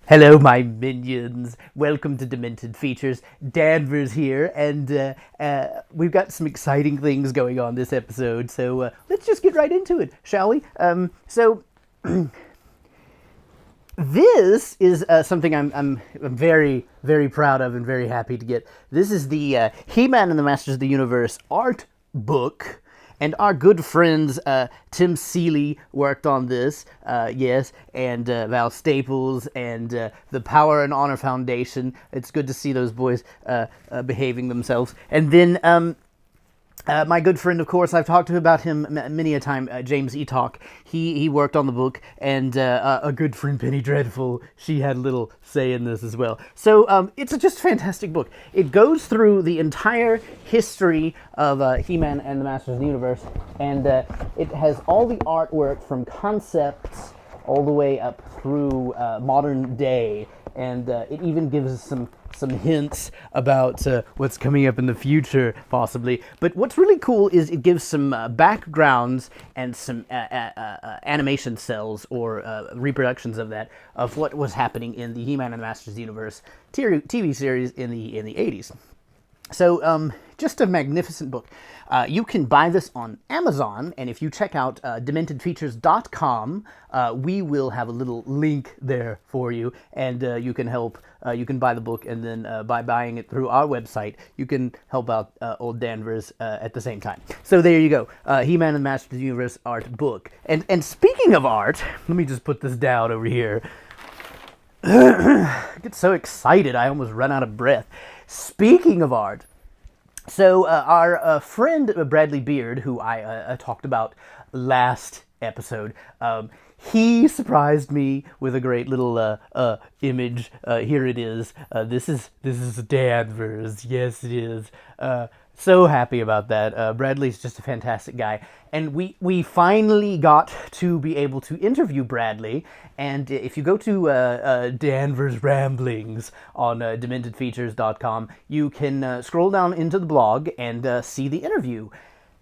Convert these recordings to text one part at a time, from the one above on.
Hello, my minions. Welcome to Demented Features. Danvers here, and we've got some exciting things going on this episode. So let's just get right into it, shall we? This is something I'm very, very proud of and very happy to get. This is the He-Man and the Masters of the Universe art book. And our good friends Tim Seeley worked on this, yes, and Val Staples and the Power and Honor Foundation. It's good to see those boys behaving themselves. And then my good friend, of course, I've talked to about him many a time, James Eatock. He worked on the book, and a good friend, Penny Dreadful, she had a little say in this as well. So it's just a fantastic book. It goes through the entire history of He-Man and the Masters of the Universe, and it has all the artwork from concepts all the way up through modern day, and it even gives us some hints about what's coming up in the future, possibly. But what's really cool is it gives some backgrounds and some animation cells or reproductions of that, of what was happening in the He-Man and the Masters of the Universe TV series in the 80s. So, just a magnificent book. You can buy this on Amazon, and if you check out dementedfeatures.com, we will have a little link there for you, and you can help. You can buy the book, and then by buying it through our website, you can help out old Danvers at the same time. So there you go, He-Man and the Masters of the Universe art book. And speaking of art, let me just put this down over here. I get so excited, I almost run out of breath. Speaking of art, so our friend Bradley Beard, who I talked about last episode, he surprised me with a great little image. Here it is. This is Danvers. Yes, it is. So happy about that. Bradley's just a fantastic guy. And we finally got to be able to interview Bradley. And if you go to Danvers Ramblings on dementedfeatures.com, you can scroll down into the blog and see the interview.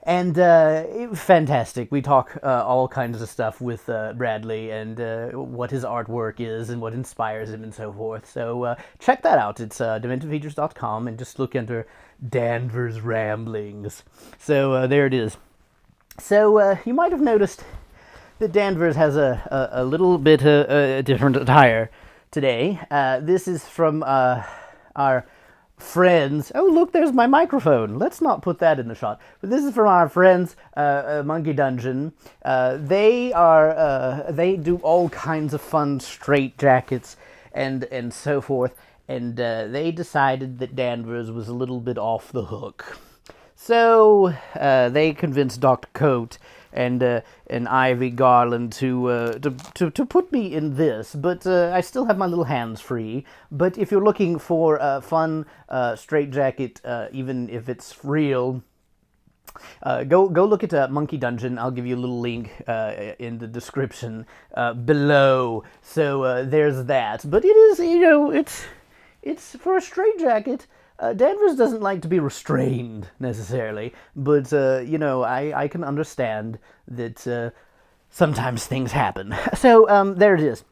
And it was fantastic. We talk all kinds of stuff with Bradley and what his artwork is and what inspires him and so forth. So check that out. It's dementedfeatures.com, and just look under Danvers Ramblings. So there it is. So you might have noticed that Danvers has a little bit different attire today. This is from our friends. Oh, look, there's my microphone. Let's not put that in the shot. But this is from our friends, Monkey Dungeon. They do all kinds of fun straight jackets and so forth. And they decided that Danvers was a little bit off the hook. So they convinced Dr. Coate and Ivy Garland to put me in this, but I still have my little hands free. But if you're looking for a fun straitjacket, even if it's real, go look at Monkey Dungeon. I'll give you a little link in the description below. So there's that. But it is, it's for a straitjacket. Danvers doesn't like to be restrained, necessarily, but, I can understand that sometimes things happen. So, there it is.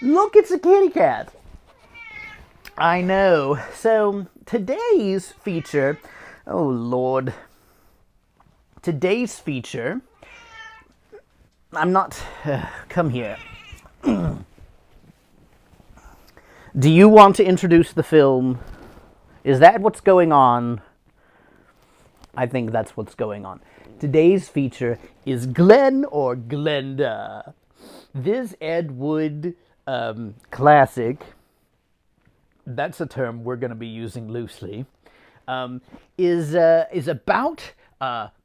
Look, it's a kitty cat! I know. So, today's feature... Oh, Lord. Today's feature... I'm not... come here. Do you want to introduce the film? Is that what's going on? I think that's what's going on. Today's feature is Glen or Glenda. This Ed Wood classic, that's a term we're going to be using loosely, is about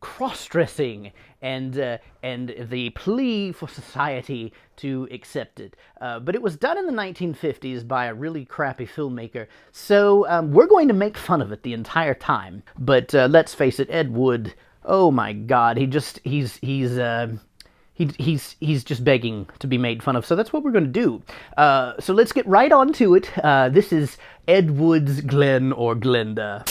cross-dressing and the plea for society to accept it. But it was done in the 1950s by a really crappy filmmaker, so we're going to make fun of it the entire time. But let's face it, Ed Wood, oh my God, he's just begging to be made fun of, so that's what we're going to do. So let's get right on to it. This is Ed Wood's Glen or Glenda.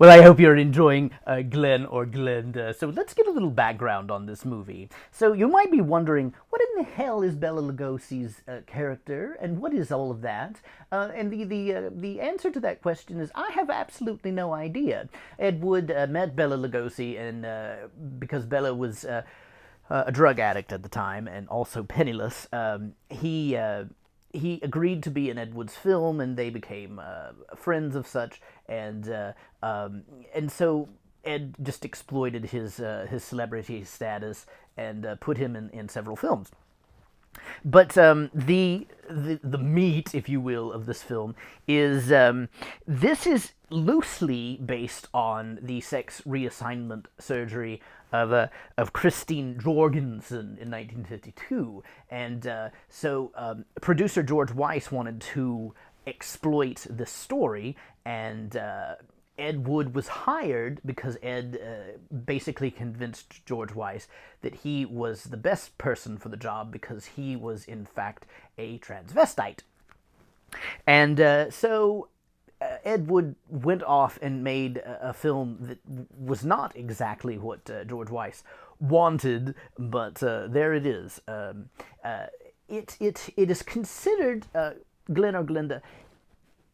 Well, I hope you're enjoying Glen or Glenda. So let's get a little background on this movie. So you might be wondering, what in the hell is Bela Lugosi's character, and what is all of that? And the answer to that question is, I have absolutely no idea. Ed Wood met Bela Lugosi, and because Bela was a drug addict at the time and also penniless, he agreed to be in Ed Wood's film, and they became friends of such, and so Ed just exploited his celebrity status and put him in several films. But the meat, if you will, of this film is this is loosely based on the sex reassignment surgery of Christine Jorgensen in 1952, and so producer George Weiss wanted to exploit this story, and Ed Wood was hired because Ed basically convinced George Weiss that he was the best person for the job because he was, in fact, a transvestite. And so Ed Wood went off and made a film that was not exactly what George Weiss wanted, but there it is. It is considered, Glen or Glenda,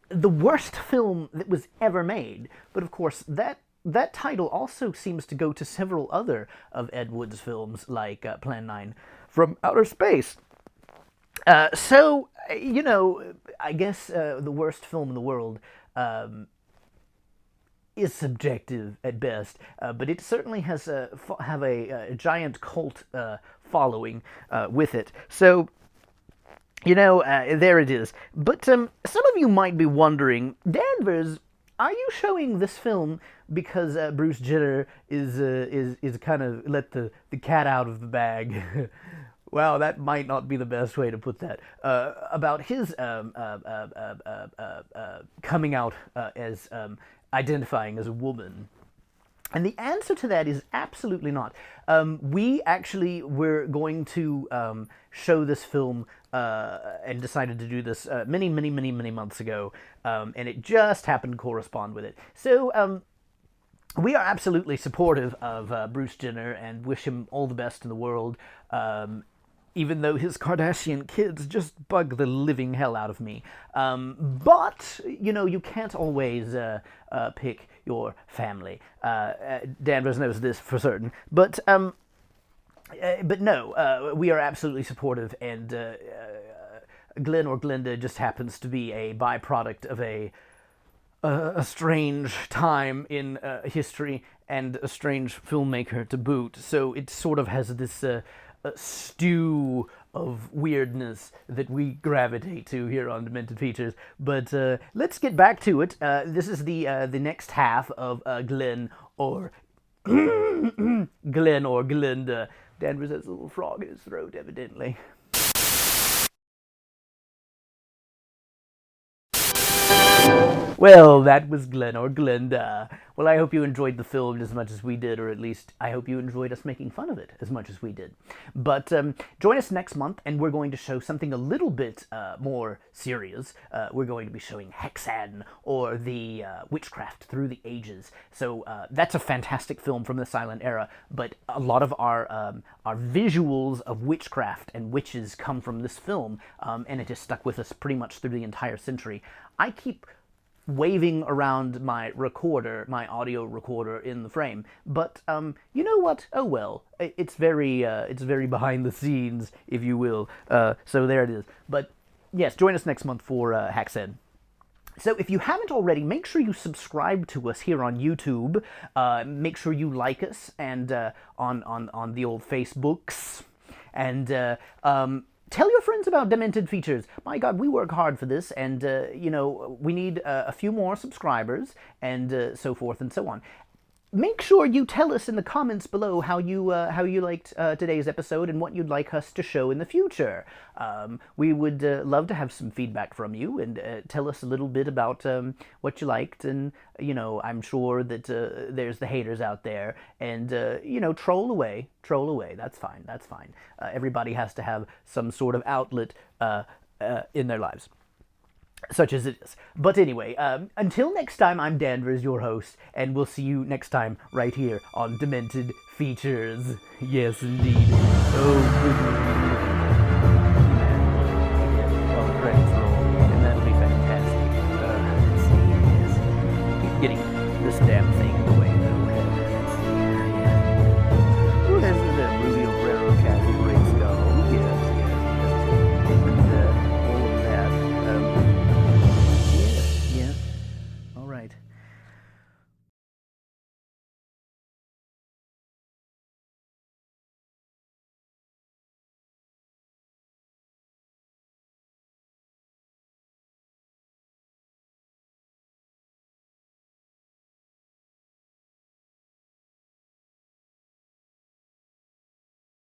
the worst film that was ever made. But of course, that title also seems to go to several other of Ed Wood's films, like Plan 9 from Outer Space. So, you know, I guess the worst film in the world is subjective at best, but it certainly has have a giant cult following with it. So, you know, there it is. But some of you might be wondering, Danvers, are you showing this film because Bruce Jenner is kind of let the cat out of the bag? Well, that might not be the best way to put that. About his coming out as identifying as a woman. And the answer to that is absolutely not. We actually were going to show this film and decided to do this many months ago, and it just happened to correspond with it. So we are absolutely supportive of Bruce Jenner and wish him all the best in the world, even though his Kardashian kids just bug the living hell out of me. But, you know, you can't always pick your family. Danvers knows this for certain. But no, we are absolutely supportive, and Glen or Glenda just happens to be a byproduct of a strange time in history and a strange filmmaker to boot. So it sort of has this stew of weirdness that we gravitate to here on Demented Features. But let's get back to it. This is the next half of Glen or Glen or Glenda. Danvers has a little frog in his throat, evidently. Well, that was Glen or Glenda. Well, I hope you enjoyed the film as much as we did, or at least I hope you enjoyed us making fun of it as much as we did. But join us next month, and we're going to show something a little bit more serious. We're going to be showing Hexan, or the Witchcraft Through the Ages. So that's a fantastic film from the silent era, but a lot of our visuals of witchcraft and witches come from this film, and it has stuck with us pretty much through the entire century. I keep waving around my recorder, my audio recorder in the frame, but you know what? Oh well, it's very behind the scenes, if you will. So there it is. But yes, join us next month for Hacksaid. So if you haven't already, make sure you subscribe to us here on YouTube. Make sure you like us and on the old Facebooks, and tell your friends about Demented Features. My God, we work hard for this, and you know, we need a few more subscribers, and so forth and so on. Make sure you tell us in the comments below how you liked today's episode and what you'd like us to show in the future. We would love to have some feedback from you, and tell us a little bit about what you liked. And you know, I'm sure that there's the haters out there, and you know, troll away. That's fine. Everybody has to have some sort of outlet in their lives. such as it is. But anyway, until next time, I'm Danvers, your host, and we'll see you next time right here on Demented Features. Yes, indeed. Oh,